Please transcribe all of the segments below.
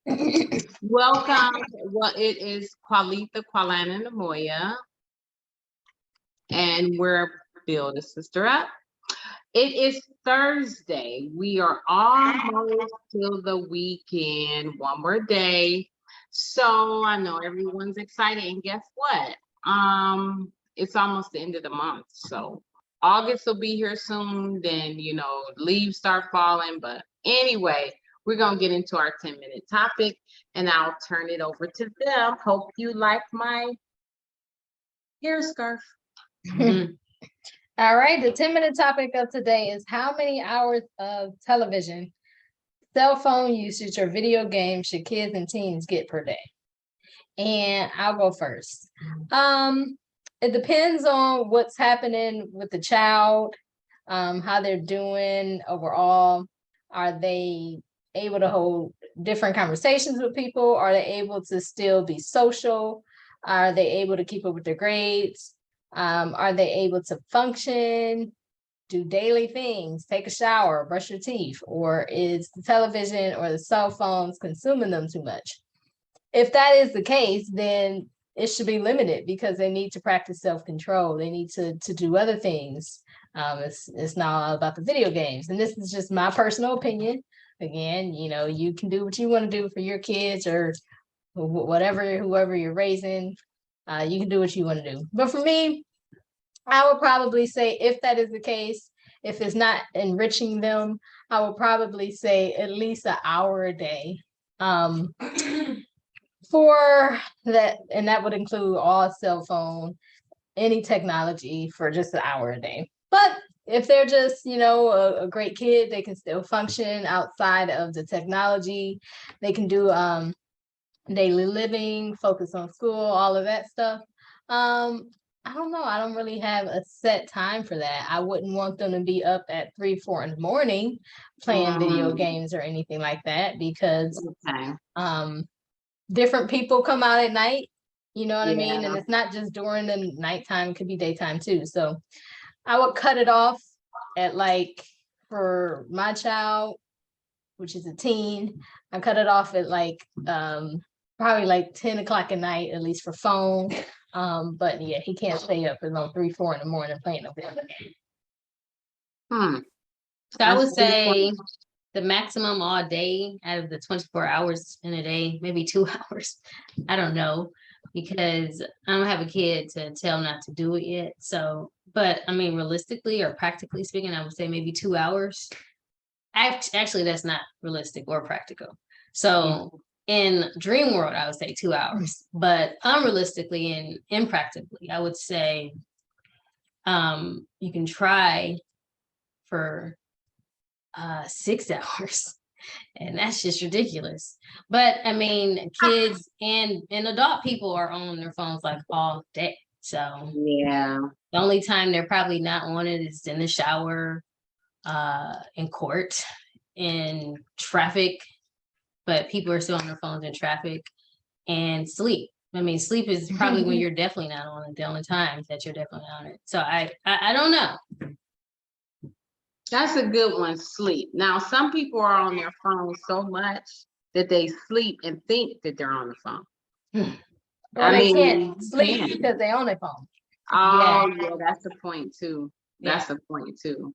Welcome. Well, it is Qualitha, Qualana, and Amoya, and we're Build a Sister Up. It is Thursday. We are almost till the weekend. One more day. So I know everyone's excited. And guess what? It's almost the end of the month. So August will be here soon. Then, leaves start falling. But anyway, we're going to get into our 10-minute topic, and I'll turn it over to them. Hope you like my hair scarf. All right, the 10-minute topic of today is how many hours of television, cell phone usage, or video games should kids and teens get per day? And I'll go first. It depends on what's happening with the child, how they're doing overall. Are they able to hold different conversations with people? Are they able to still be social? Are they able to keep up with their grades? Are they able to function, do daily things, take a shower, brush your teeth? Or is the television or the cell phones consuming them too much? If that is the case, then it should be limited because they need to practice self-control. They need to do other things. It's not all about the video games. And this is just my personal opinion. Again, you can do what you want to do for your kids or whoever you're raising. You can do what you want to do. But for me, I would probably say if that is the case, if it's not enriching them, I would probably say at least an hour a day. For that, and that would include all cell phone, any technology for just an hour a day. But if they're just, a great kid, they can still function outside of the technology. They can do daily living, focus on school, all of that stuff. I don't know. I don't really have a set time for that. I wouldn't want them to be up at 3, 4 in the morning playing video games or anything like that because different people come out at night, you know what I mean? And it's not just during the nighttime, it could be daytime too. So I would cut it off at for my child, which is a teen, I cut it off at probably 10 o'clock at night, at least for phone. But yeah, he can't stay up until 3, 4 in the morning playing a video game. So I would say the maximum all day out of the 24 hours in a day, maybe 2 hours. I don't know, because I don't have a kid to tell not to do it yet. So, but I mean, realistically or practically speaking, I would say maybe 2 hours. Actually, that's not realistic or practical. So in dream world, I would say 2 hours, but unrealistically and impractically, I would say you can try for 6 hours, and that's just ridiculous. But I mean, kids and adult people are on their phones all day. So yeah, the only time they're probably not on it is in the shower, in court, in traffic. But people are still on their phones in traffic, and sleep. I mean, sleep is probably when you're definitely not on it. The only time that you're definitely on it. So I don't know. That's a good one, sleep. Now, some people are on their phone so much that they sleep and think that they're on the phone. Well, they can't sleep because they're on their phone. Oh, yeah, that's the point too. That's the point too.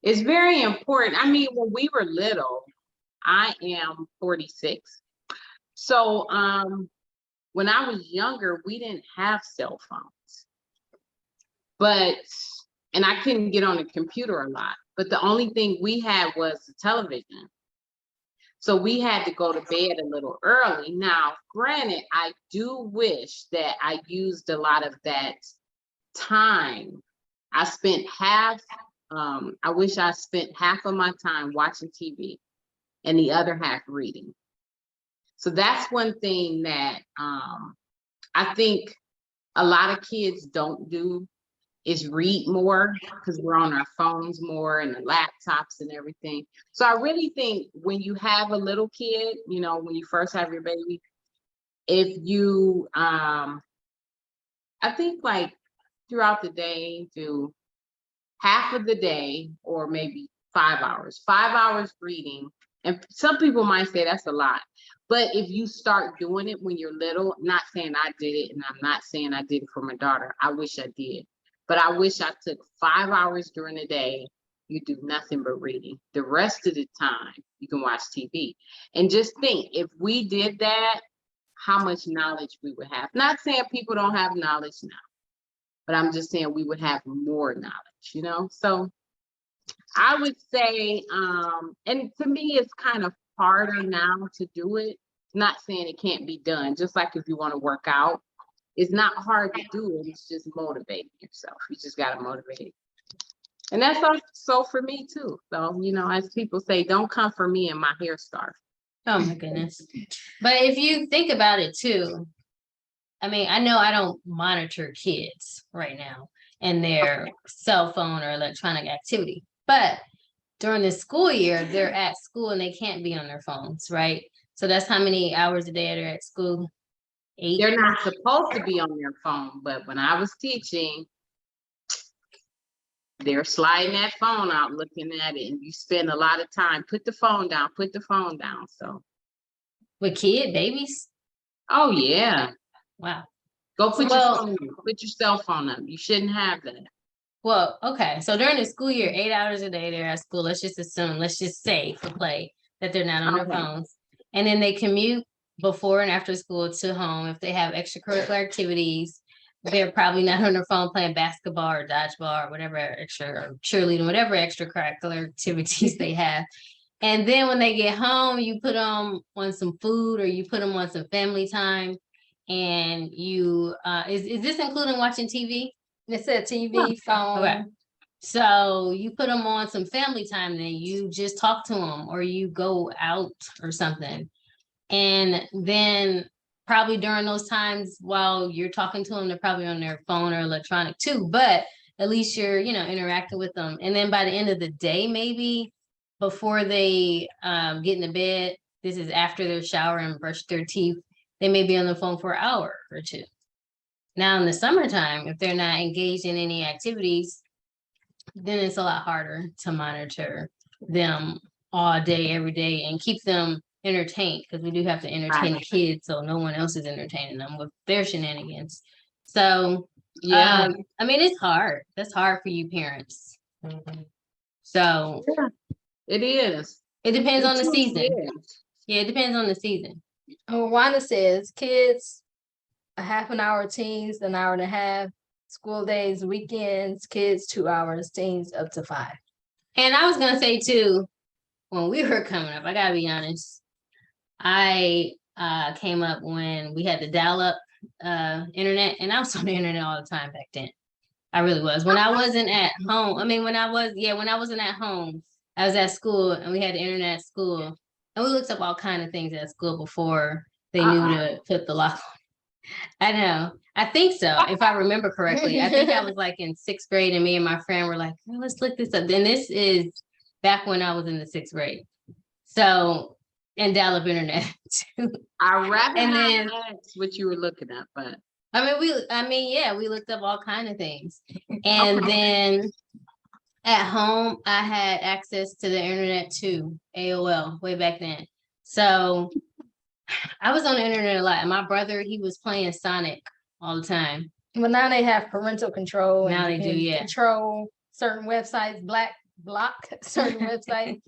It's very important. I mean, when we were little, I am 46. So when I was younger, we didn't have cell phones. And I couldn't get on the computer a lot. But the only thing we had was the television. So we had to go to bed a little early. Now, granted, I do wish that I used a lot of that time. I wish I spent half of my time watching TV and the other half reading. So that's one thing that I think a lot of kids don't do is read more because we're on our phones more and the laptops and everything. So I really think when you have a little kid, when you first have your baby, if you, I think throughout the day, do half of the day or maybe 5 hours reading And some people might say that's a lot. But if you start doing it when you're little, not saying I did it, and I'm not saying I did it for my daughter. I wish I did. But I wish I took 5 hours during the day. You do nothing but reading. The rest of the time, you can watch TV. And just think, if we did that, how much knowledge we would have. Not saying people don't have knowledge now, but I'm just saying we would have more knowledge, you know? So I would say, and to me, it's kind of harder now to do it. Not saying it can't be done, just like if you want to work out, it's not hard to do it. It's just motivating yourself. You just got to motivate. And that's also for me too. So, you know, as people say, don't come for me and my hair scarf. Oh my goodness. But if you think about it too, I mean, I know I don't monitor kids right now and their cell phone or electronic activity, but during the school year, they're at school and they can't be on their phones, right? So that's how many hours a day they're at school? 8. They're not supposed to be on their phone, but when I was teaching, they're sliding that phone out, looking at it, and you spend a lot of time. Put the phone down. Put the phone down. So, With babies? oh yeah, Wow. go put your Well, phone down. Put your cell phone up. You shouldn't have that. well, okay. So during the school year, 8 hours a day they're at school. Let's just say for play that they're not on their Okay. phones. And then they commute before and after school to home. If they have extracurricular activities, they're probably not on their phone playing basketball or dodgeball or whatever extra, or cheerleading, whatever extracurricular activities they have. And then when they get home, you put them on some food or you put them on some family time. And you, is this including watching TV? It said TV, phone. Okay. So you put them on some family time, then you just talk to them or you go out or something. And then probably during those times while you're talking to them, they're probably on their phone or electronic too, but at least you're, interacting with them. And then by the end of the day, maybe before they get into bed, this is after their shower and brush their teeth, they may be on the phone for an hour or two. Now in the summertime, if they're not engaged in any activities, then it's a lot harder to monitor them all day, every day, and keep them entertained, because we do have to entertain the kids, so no one else is entertaining them with their shenanigans. So, Yeah, I mean, it's hard. That's hard for you parents. So it is. it depends It on the truly season. is. Yeah, it depends on the season. Wanda says kids, a half an hour, teens, an hour and a half, school days, weekends, kids, 2 hours, teens up to 5. And I was gonna say too, when we were coming up, I gotta be honest, I came up when we had the dial-up internet, and I was on the internet all the time back then. I really was. When I wasn't at home, when I wasn't at home, I was at school and we had the internet at school, and we looked up all kind of things at school before they knew to put the lock on. I know. I think so, if I remember correctly. I think I was like in 6th grade, and me and my friend were like, oh, let's look this up. Then this is back when I was in the 6th grade. So, and dial-up internet too. I rather And not then ask what you were looking at, but we looked up all kind of things. And then at home, I had access to the internet too, AOL, way back then. So I was on the internet a lot. And my brother, he was playing Sonic all the time. But now they have parental control. Now and they do, yeah. Control certain websites, block certain websites.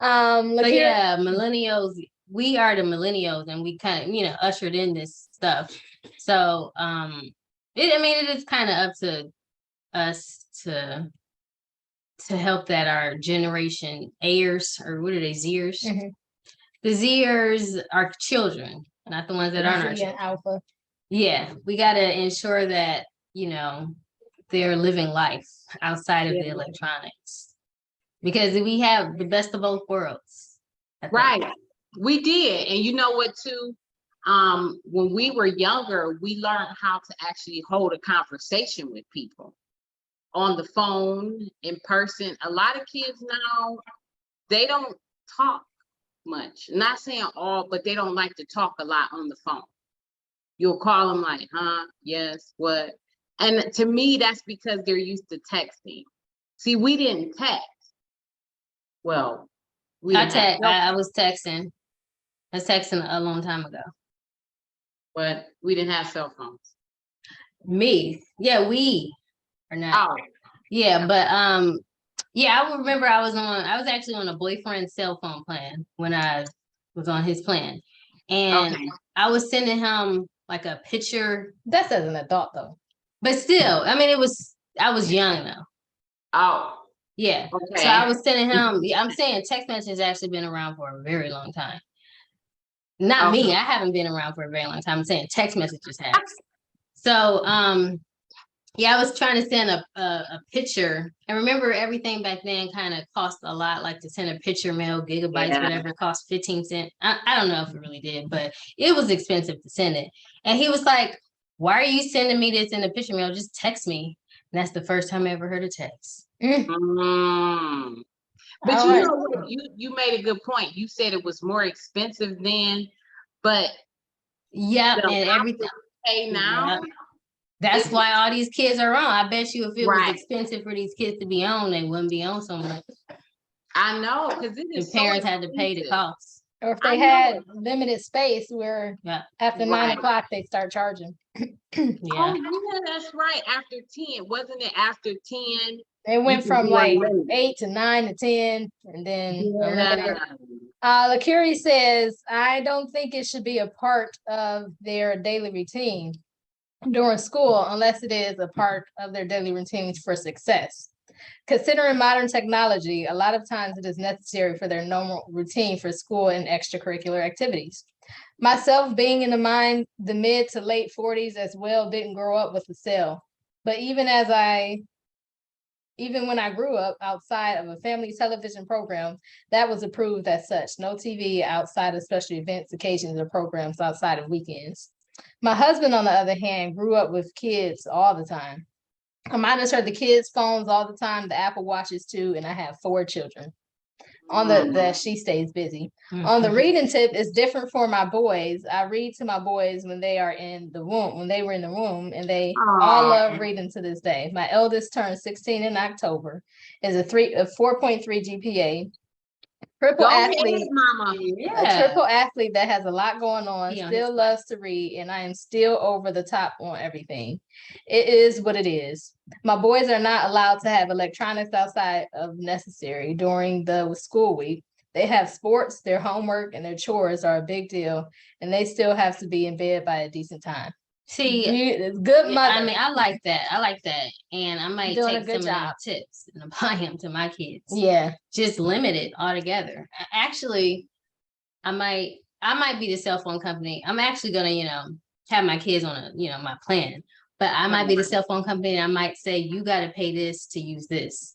So yeah, millennials, we are the millennials, and we kind of, ushered in this stuff. So it is kind of up to us to help that our generation heirs, or what are they, Zers? Mm-hmm. The Zers are children, not the ones that aren't our children. Alpha. Yeah, we got to ensure that, they're living life outside of the electronics, because we have the best of both worlds. Right. We did. And you know what too? When we were younger, we learned how to actually hold a conversation with people on the phone, in person. A lot of kids now, they don't talk much. Not saying all, but they don't like to talk a lot on the phone. You'll call them like, huh, yes, what? And to me, that's because they're used to texting. See, we didn't text. Well, We didn't have cell I was texting. I was texting a long time ago. but we didn't have cell phones. Me. Yeah, we are not. Oh, Yeah, but yeah, I remember I was actually on a boyfriend's cell phone plan when I was on his plan. And okay. I was sending him like a picture, That's as an adult though. but still, I mean, I was young though. Oh, Yeah. So I okay. was sending him, yeah, I'm saying text message has actually been around for a very long time. Not Okay. me, I haven't been around for a very long time. I'm saying text messages have. So yeah, I was trying to send a picture. And remember everything back then kind of cost a lot, like to send a picture mail, gigabytes, Yeah. whatever, it cost 15 cents. I don't know if it really did, but it was expensive to send it. And he was like, why are you sending me this in the picture mail? Just text me. And that's the first time I ever heard a text. Mm. But All you right. know what? You made a good point. You said it was more expensive then, but Yep, the and amount everything. that we pay now, Yep. That's it, why all these kids are on. I bet you if it was right. expensive for these kids to be on, they wouldn't be on so much. I know, because it The is so parents had to pay the expensive. cost. Or if I they know. had limited space where Yeah. after 9 Right. o'clock they start charging. Yeah. Oh, yeah, that's right. After 10, wasn't it after 10? They You went can from do like unlimited. 8 to 9 to 10 and then unlimited. Yeah. Lakuri says, I don't think it should be a part of their daily routine during school unless it is a part of their daily routines for success. Considering modern technology, a lot of times it is necessary for their normal routine for school and extracurricular activities. Myself being in the mid to late 40s as well, didn't grow up with a cell. But even when I grew up outside of a family television program, that was approved as such. No TV outside of special events, occasions, or programs outside of weekends. My husband, on the other hand, grew up with kids all the time. I monitor the kids' phones all the time, the Apple Watches too, and I have 4 children. On the she stays busy. On the reading tip, it's different for my boys. I read to my boys when they were in the womb, and they all love reading to this day. My eldest turned 16 in October, is a 4.3 GPA. Triple Go ahead, athlete, mama. a triple athlete that has a lot going on, He on still his loves to read, and I am still over the top on everything. It is what it is. My boys are not allowed to have electronics outside of necessary during the school week. They have sports, their homework, and their chores are a big deal, and they still have to be in bed by a decent time. See, Good mother. I mean, I like that. And I might Doing a take good some of job. them tips and apply them to my kids. Yeah. Just limit it altogether. Actually, I might be the cell phone company. I'm actually gonna, have my kids on my plan. But I might be the cell phone company and I might say, you gotta pay this to use this.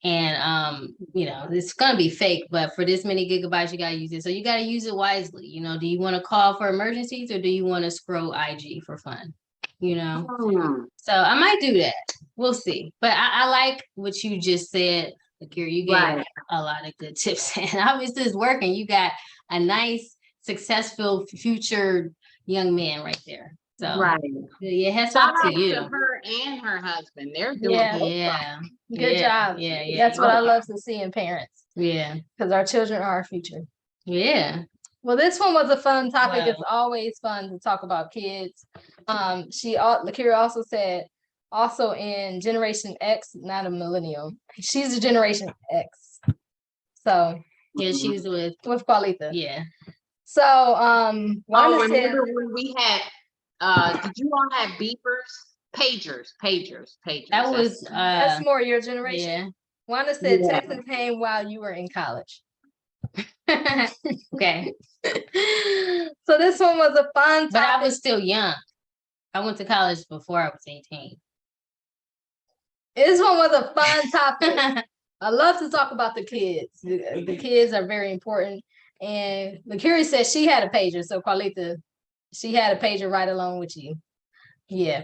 And it's gonna be fake, but for this many gigabytes, you gotta use it. So you gotta use it wisely. Do you want to call for emergencies or do you want to scroll IG for fun? So I might do that. We'll see. But I like what you just said, Akira. You gave Right. a lot of good tips, and obviously it's working. You got a nice, successful future young man right there. So Right. yeah, hats Shout off to out you. to her and her husband. They're doing Yeah. both. Yeah. Good job. Yeah. That's what I love to see in parents, Yeah. because our children are our future. Yeah. Well, this one was a fun topic. Wow. It's always fun to talk about kids. Lakira also said, also in Generation X, not a millennial. She's a Generation X. So Yeah, she was with Paulita. yeah. So Oh, Wanda said, remember when we had did you all have beepers? Pagers. That was that's more your generation. yeah. Wanda said Yeah. texting came while you were in college. Okay. So this one was a fun topic. But I was still young. I went to college before I was 18. This one was a fun topic. I love to talk about the kids. The kids are very important. And Lakiri said she had a pager. So Carlita, she had a pager right along with you. Yeah.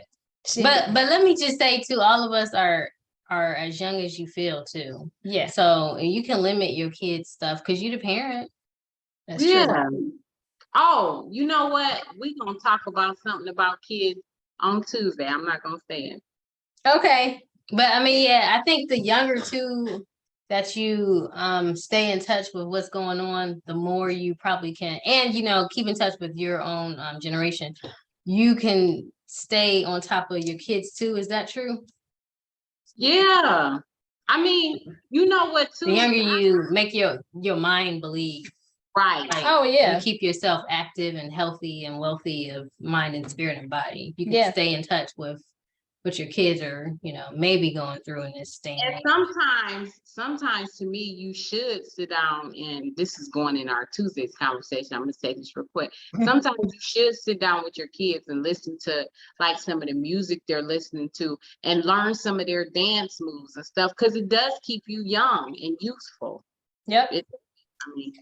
But let me just say too, all of us are as young as you feel too. Yeah. So you can limit your kids' stuff because you're the parent. That's Yeah. true. Oh, you know what? We're gonna talk about something about kids on Tuesday. I'm not gonna say it. Okay. But I mean, yeah, I think the younger two, that you stay in touch with what's going on, the more you probably can, and keep in touch with your own generation. You can stay on top of your kids too. Is that true? Yeah. I mean, you know what The too? younger you make your mind believe, Right. like, Oh, yeah. you keep yourself active and healthy and wealthy of mind and spirit and body. You can Yes. stay in touch with what your kids are, maybe going through in this day and And age. sometimes to me, you should sit down, and this is going in our Tuesday's conversation. I'm gonna say this real quick. Sometimes you should sit down with your kids and listen to like some of the music they're listening to and learn some of their dance moves and stuff, because it does keep you young and youthful. Yep. I mean,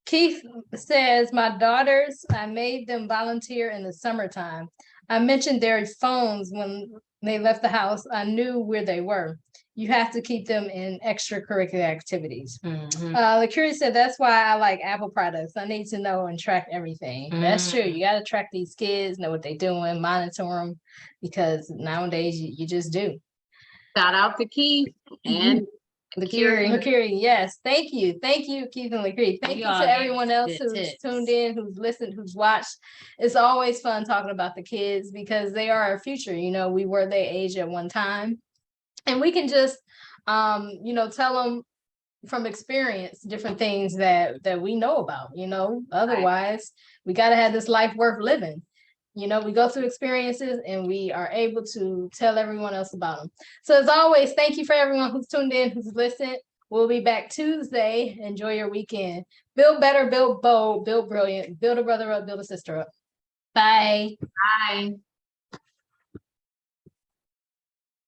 Keith says, my daughters, I made them volunteer in the summertime. I mentioned their phones when they left the house. I knew where they were. You have to keep them in extracurricular activities. LaCurie said, that's why I like Apple products. I need to know and track everything. That's true. You got to track these kids, know what they're doing, monitor them, because nowadays you just do. shout out to Keith and LaCurie, yes. Thank you, Keith and LaCurie. Thank you to everyone else who's tuned in, who's listened, who's watched. It's always fun talking about the kids because they are our future. We were their age at one time, and we can just, tell them from experience different things that we know about. Otherwise, we got to have this life worth living. We go through experiences and we are able to tell everyone else about them. So as always, thank you for everyone who's tuned in, who's listened. We'll be back Tuesday. Enjoy your weekend. Build better, build bold, build brilliant, build a brother up, build a sister up. Bye. Bye.